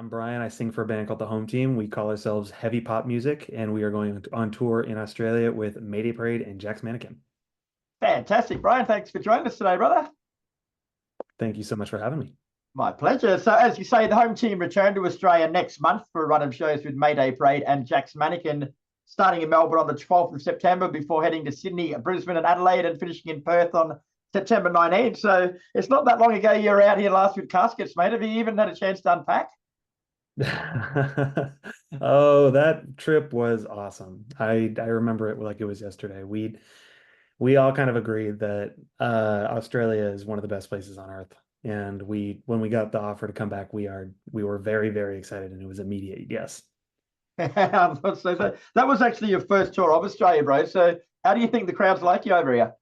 I'm Brian. I sing for a band called the Home Team. We call ourselves Heavy Pop Music, and we are going on tour in Australia with Mayday Parade and Jack's Mannequin. Fantastic, Brian. Thanks for joining us today, brother. Thank you so much for having me. My pleasure. So, as you say, the home team return to Australia next month for a run of shows with Mayday Parade and Jack's Mannequin, starting in Melbourne on the 12th of September before heading to Sydney, Brisbane, and Adelaide, and finishing in Perth on September 19th. So, it's not that long ago you were out here last with Caskets, mate. Have you even had a chance to unpack? Oh, that trip was awesome. I remember it like it was yesterday. We all kind of agreed that Australia is one of the best places on earth. And we when we got the offer to come back, we were very, very excited and it was immediate, yes. So that was actually your first tour of Australia, bro. So, how do you think the crowds like you over here?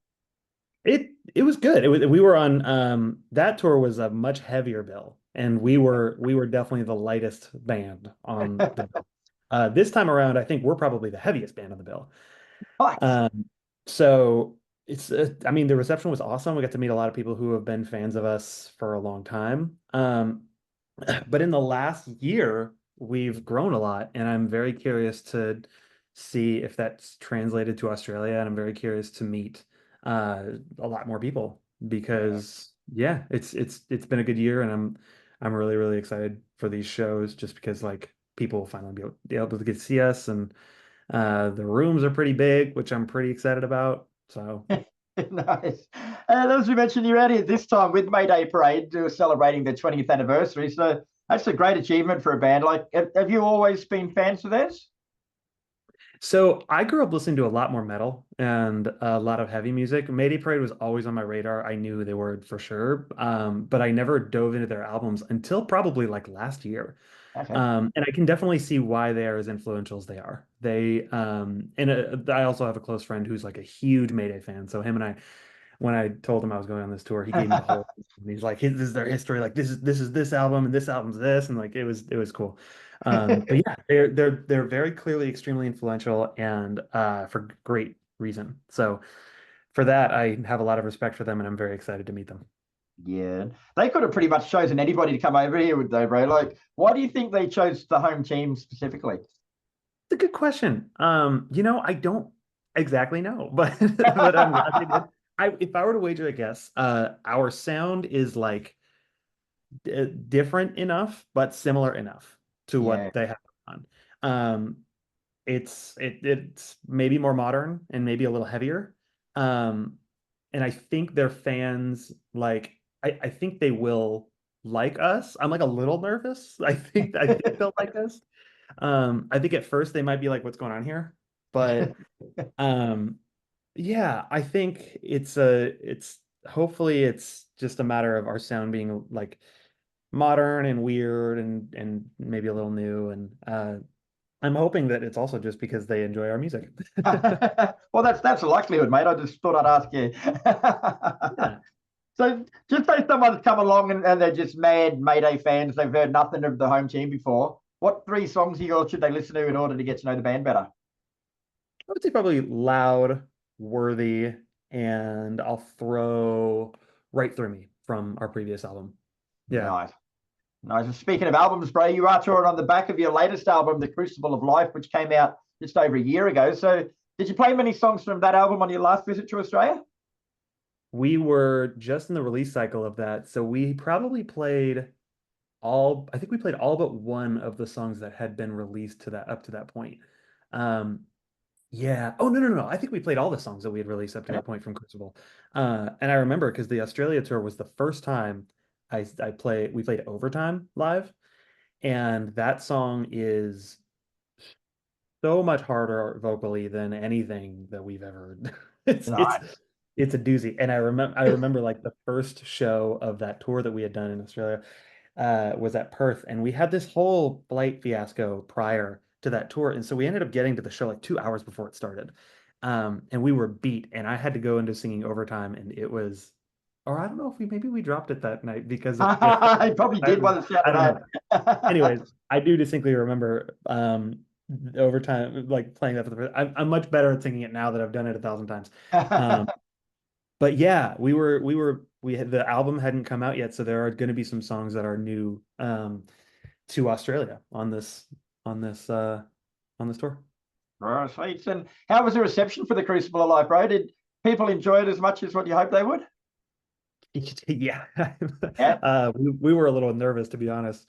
It was good. We were on that tour was a much heavier bill, and we were definitely the lightest band on the bill. This time around, I think we're probably the heaviest band on the bill. Nice. Um, so it's I mean the reception was awesome. We got to meet a lot of people who have been fans of us for a long time. But in the last year, we've grown a lot, and I'm very curious to see if that's translated to Australia, and I'm very curious to meet a lot more people Yeah. because yeah, it's been a good year, and I'm really really excited for these shows just because like people will finally be able to get to see us, and the rooms are pretty big, which I'm pretty excited about. So. Nice. And as we mentioned, you're out here this time with Mayday Parade, celebrating their 20th anniversary. So that's a great achievement for a band. Like, have you always been fans of theirs? So I grew up listening to a lot more metal and a lot of heavy music. Mayday Parade was always on my radar. I knew they were for sure, but I never dove into their albums until probably like last year. Okay. And I can definitely see why they are as influential as they are. And I also have a close friend who's like a huge Mayday fan. So him and I, when I told him I was going on this tour, he gave me the whole. And he's like, "This is their history. Like this is this album, and this album's this," and like it was cool. But yeah, they're very clearly extremely influential and for great reason. So for that, I have a lot of respect for them, and I'm very excited to meet them. Yeah. They could have pretty much chosen anybody to come over here with, though, bro. Like, why do you think they chose the home team specifically? It's a good question. I don't exactly know, but but I'm glad they did. If I were to wager a guess, our sound is like different enough, but similar enough to Yeah. what they have on. Um, it's maybe more modern and maybe a little heavier. Um, and I think their fans like I think they will like us. I'm like a little nervous. I think they'll like us. I think at first they might be like, "What's going on here?" But um, yeah, I think it's hopefully it's just a matter of our sound being like modern and weird and maybe a little new, and I'm hoping that it's also just because they enjoy our music. Well, that's a likelihood, mate. I just thought I'd ask you. Yeah. So, just say someone's come along and they're just mad Mayday fans. They've heard nothing of the home team before. What three songs should they listen to in order to get to know the band better? I would say probably loud, worthy, and I'll throw right through me from our previous album. Yeah. Nice. Nice. And speaking of albums, bro, you are touring on the back of your latest album, The Crucible of Life, which came out just over a year ago. So, did you play many songs from that album on your last visit to Australia? We were just in the release cycle of that, so we probably played I think we played all but one of the songs that had been released to that up to that point. Um, yeah. Oh, no, no, no, no. I think we played all the songs that we had released up to that point from Crucible. And I remember because the Australia tour was the first time we played Overtime live, and that song is so much harder vocally than anything that we've ever. It's it's Nice. it's a doozy. And I remember like the first show of that tour that we had done in Australia was at Perth, and we had this whole flight fiasco prior to that tour, and so we ended up getting to the show like 2 hours before it started, and we were beat, and I had to go into singing overtime, and it was, or I don't know if maybe we dropped it that night because it felt I probably I did by the sound I of don't know. that. Anyways, I do distinctly remember overtime like playing that for the first. I'm much better at singing it now that I've done it 1,000 times. Um, but yeah, we had the album hadn't come out yet, so there are going to be some songs that are new to Australia on this uh on this tour. Right, sweet. And how was the reception for the Crucible of Life, bro? Did people enjoy it as much as what you hoped they would? Yeah. Yeah. We were a little nervous, to be honest,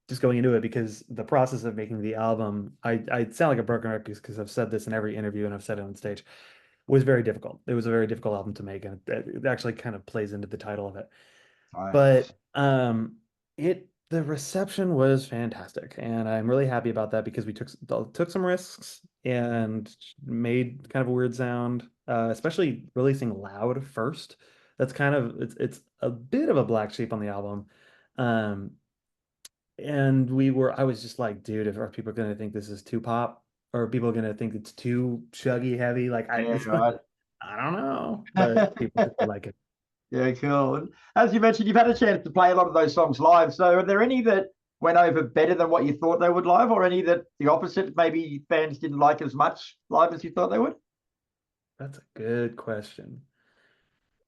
just going into it, because the process of making the album, I sound like a broken record because I've said this in every interview and I've said it on stage, was very difficult. It was a very difficult album to make, and it actually kind of plays into the title of it. But Nice. the reception was fantastic, and I'm really happy about that because we took some risks and made kind of a weird sound, especially releasing loud first. That's kind of it's a bit of a black sheep on the album. Um, and I was just like, dude, if are people gonna think this is too pop, or are people gonna think it's too chuggy heavy? Like Yeah, right. I don't know, but people seem to like it. Yeah, cool. And as you mentioned, you've had a chance to play a lot of those songs live. So are there any that went over better than what you thought they would live, or any that the opposite, maybe fans didn't like as much live as you thought they would? That's a good question.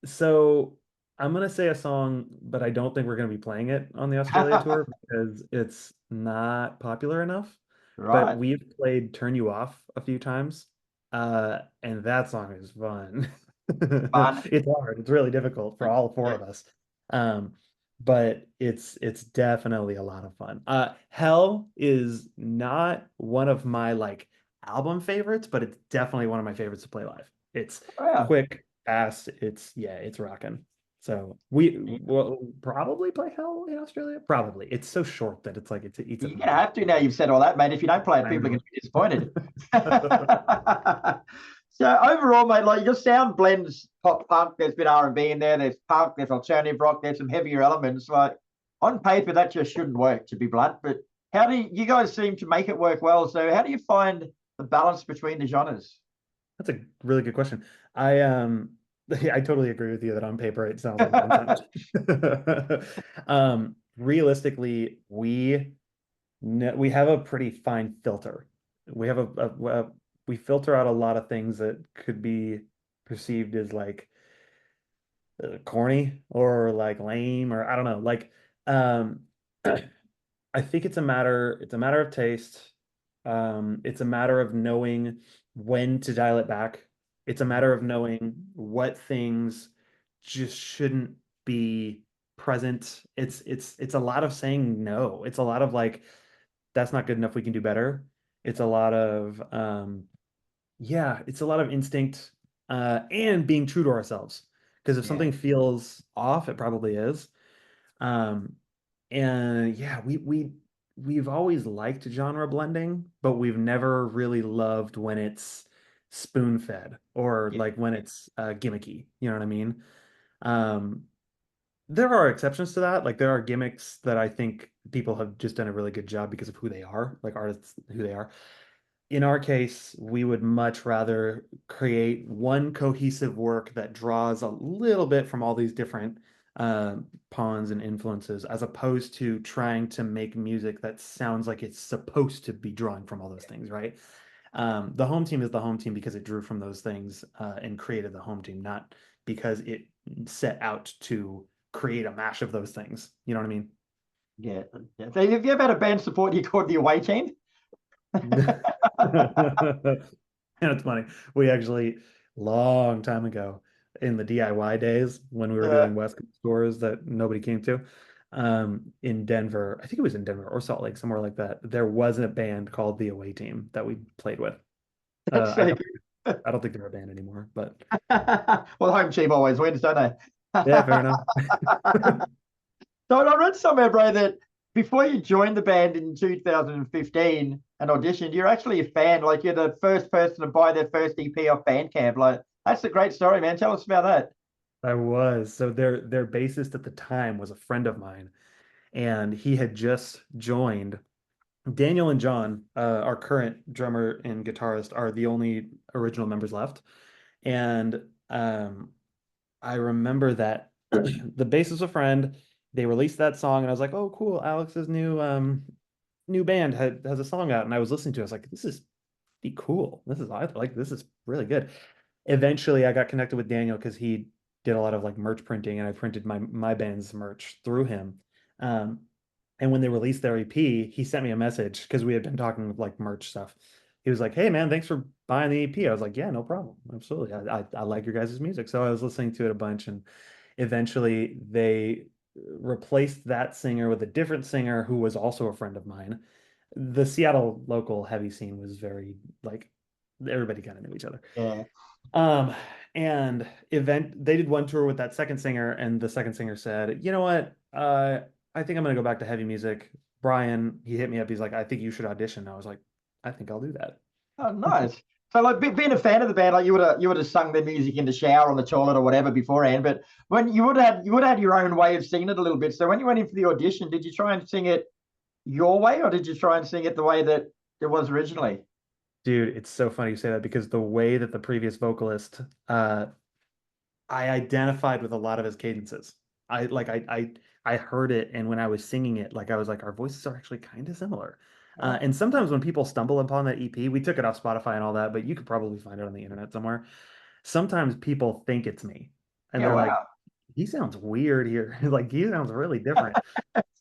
So I'm gonna say a song, but I don't think we're gonna be playing it on the Australia tour because it's not popular enough. But Right. we've played Turn You Off a few times, and that song is fun. Fun. It's hard. It's really difficult for all four Yeah. of us. Um, but it's definitely a lot of fun. Hell is not one of my like album favorites, but it's definitely one of my favorites to play live. It's Wow. quick, fast. It's rocking. So we will probably play Hell in Australia. Probably. It's so short that it's like it eats You're at going to my have to now you've said all that, mate. If you don't play it, I people are going know. to be disappointed. So overall, mate, like your sound blends pop punk. There's a bit R&B in there. There's punk. There's alternative rock. There's some heavier elements. Like on paper, that just shouldn't work, to be blunt. But how do you guys seem to make it work well? So how do you find the balance between the genres? That's a really good question. I totally agree with you that on paper it sounds like nonsense. Realistically, we have a pretty fine filter. We have we filter out a lot of things that could be perceived as like corny or like lame, or I don't know. Like um I think it's a matter of taste. It's a matter of knowing when to dial it back. It's a matter of knowing what things just shouldn't be present. It's a lot of saying no. It's a lot of like, that's not good enough, we can do better. It's a lot of yeah, it's a lot of instinct, and being true to ourselves. Because if Yeah, something feels off, it probably is. Um, and yeah, we've always liked genre blending, but we've never really loved when it's spoon-fed or yeah, like when it's gimmicky. You know what I mean? Um, there are exceptions to that. Like there are gimmicks that I think people have just done a really good job because of who they are, like artists who they are. In our case, we would much rather create one cohesive work that draws a little bit from all these different uh, pawns and influences, as opposed to trying to make music that sounds like it's supposed to be drawing from all those things, right? The home team is the home team because it drew from those things and created the home team, not because it set out to create a mash of those things. You know what I mean? yeah. Yeah. So have you ever had a band support you called the away team? And it's funny. We actually, long time ago, in the DIY days when we were Yeah. doing West Coast tours that nobody came to, in Denver, I think it was in Denver or Salt Lake, somewhere like that, there was a band called the Away Team that we played with. That's so good. I don't think they're a band anymore, but Well, home team always wins, don't they? yeah, fair enough. So I read somewhere, bro, that before you joined the band in 2015 and auditioned, you're actually a fan. Like you're the first person to buy their first EP off Bandcamp. Like that's a great story, man. Tell us about that. I was. So their bassist at the time was a friend of mine, and he had just joined. Daniel and John, our current drummer and guitarist, are the only original members left. And I remember that the bassist a friend. They released that song, and I was like, "Oh, cool! Alex's new band has a song out." And I was listening to it. I was like, "This is be cool. I like this is really good." Eventually, I got connected with Daniel because he did a lot of like merch printing, and I printed my band's merch through him. Um, And when they released their EP, he sent me a message because we had been talking with like merch stuff. He was like, "Hey man, thanks for buying the EP." I was like, "Yeah, no problem, absolutely. I like your guys' music." So I was listening to it a bunch, and eventually they replaced that singer with a different singer who was also a friend of mine. The Seattle local heavy scene was very like everybody kind of knew each other. Yeah. Um, and they did one tour with that second singer, and the second singer said, "You know what? I think I'm gonna go back to heavy music." Brian, he hit me up. He's like, "I think you should audition." I was like, "I think I'll do that." Oh, nice. So, like, being a fan of the band, like you would have sung their music in the shower, on the toilet, or whatever beforehand. But when you would have had your own way of singing it a little bit. So when you went in for the audition, did you try and sing it your way, or did you try and sing it the way that it was originally? Dude, it's so funny you say that because the way that the previous vocalist, I identified with a lot of his cadences. I heard it, and when I was singing it, like I was like, our voices are actually kind of similar. Oh, And sometimes when people stumble upon that EP, we took it off Spotify and all that, but you could probably find it on the internet somewhere. Sometimes people think it's me, and yeah, they're like, wow. "He sounds weird here. Like he sounds really different."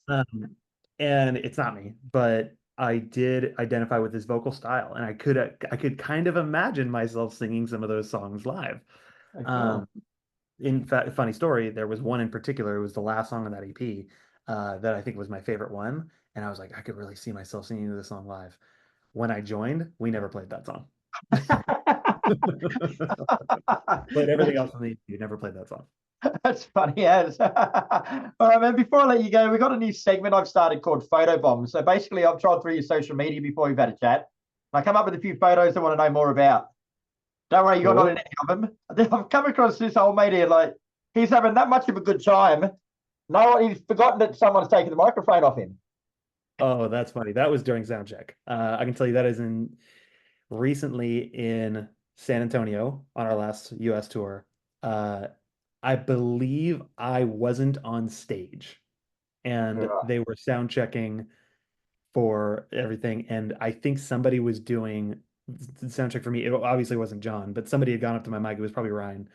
Um, and it's not me, but I did identify with his vocal style, and I could kind of imagine myself singing some of those songs live. Oh, cool. Um, in fact, funny story, there was one in particular, it was the last song on that EP, that I think was my favorite one. And I was like, I could really see myself singing this song live. When I joined, we never played that song. Played everything else on the EP, never played that song. That's funny as. All right, man. Before I let you go, we got a new segment I've started called Photo Bomb. So basically, I've tried through your social media before we've had a chat. I come up with a few photos I want to know more about. Don't worry, you're not in Cool. any of them. I've come across this old mate here, like he's having that much of a good time. No, he's forgotten that someone's taken the microphone off him. Oh, that's funny. That was during sound check. I can tell you that is in recently in San Antonio on our last US tour. Uh, I believe I wasn't on stage and Yeah. they were sound checking for everything. And I think somebody was doing the sound check for me. It obviously wasn't John, but somebody had gone up to my mic. It was probably Ryan,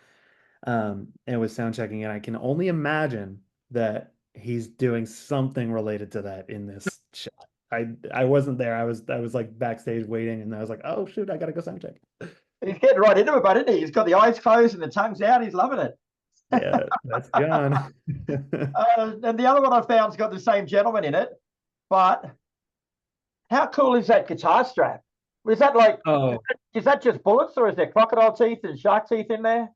and was sound checking. And I can only imagine that he's doing something related to that in this shot. I wasn't there. I was like backstage waiting, and I was like, oh shoot, I gotta go sound check. He's getting right into it, but isn't he? He's got the eyes closed and the tongue's out. He's loving it. Yeah, that's John. And the other one I found's got the same gentleman in it. But how cool is that guitar strap? Is that like, Oh, is that just bullets, or is there crocodile teeth and shark teeth in there?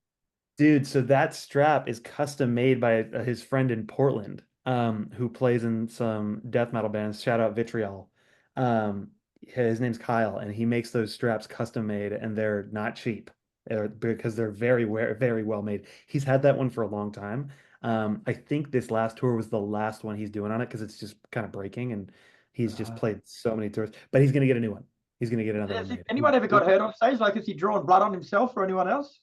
dude, so that strap is custom made by his friend in Portland, who plays in some death metal bands. Shout out Vitriol. His name's Kyle, and he makes those straps custom made, and they're not cheap, because they're very well made. He's had that one for a long time. I think this last tour was the last one he's doing on it because it's just kind of breaking, and he's just played so many tours. But he's gonna get a new one. He's gonna get another Has one made. anyone ever got hurt on stage? Like, has he drawn blood on himself or anyone else?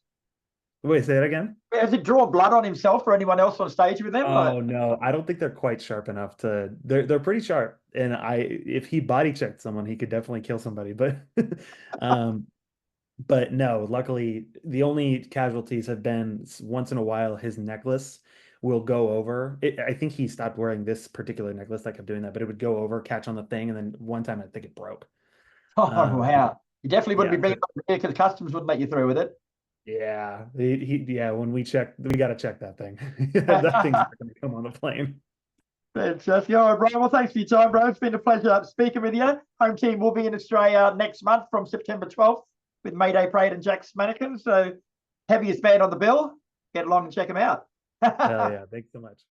Wait, say that again? Has he drawn blood on himself or anyone else on stage with him? Like, Oh no, I don't think they're quite sharp enough to. They're pretty sharp, and if he body checked someone, he could definitely kill somebody. But, um, but no, luckily the only casualties have been once in a while his necklace will go over. I think he stopped wearing this particular necklace that kept doing that, but it would go over, catch on the thing, and then one time I think it broke. oh Um, wow, you definitely wouldn't yeah, be bringing it here because customs wouldn't let you through with it. yeah, yeah. When we check, we got to check that thing. That thing's not going to come on the plane. Fantastic. All right, Brian. Well, thanks for your time, bro. It's been a pleasure speaking with you. Home team will be in Australia next month from September 12th with Mayday Parade and Jack's Mannequin. So, heaviest band on the bill. Get along and check them out. Hell yeah! Thanks so much.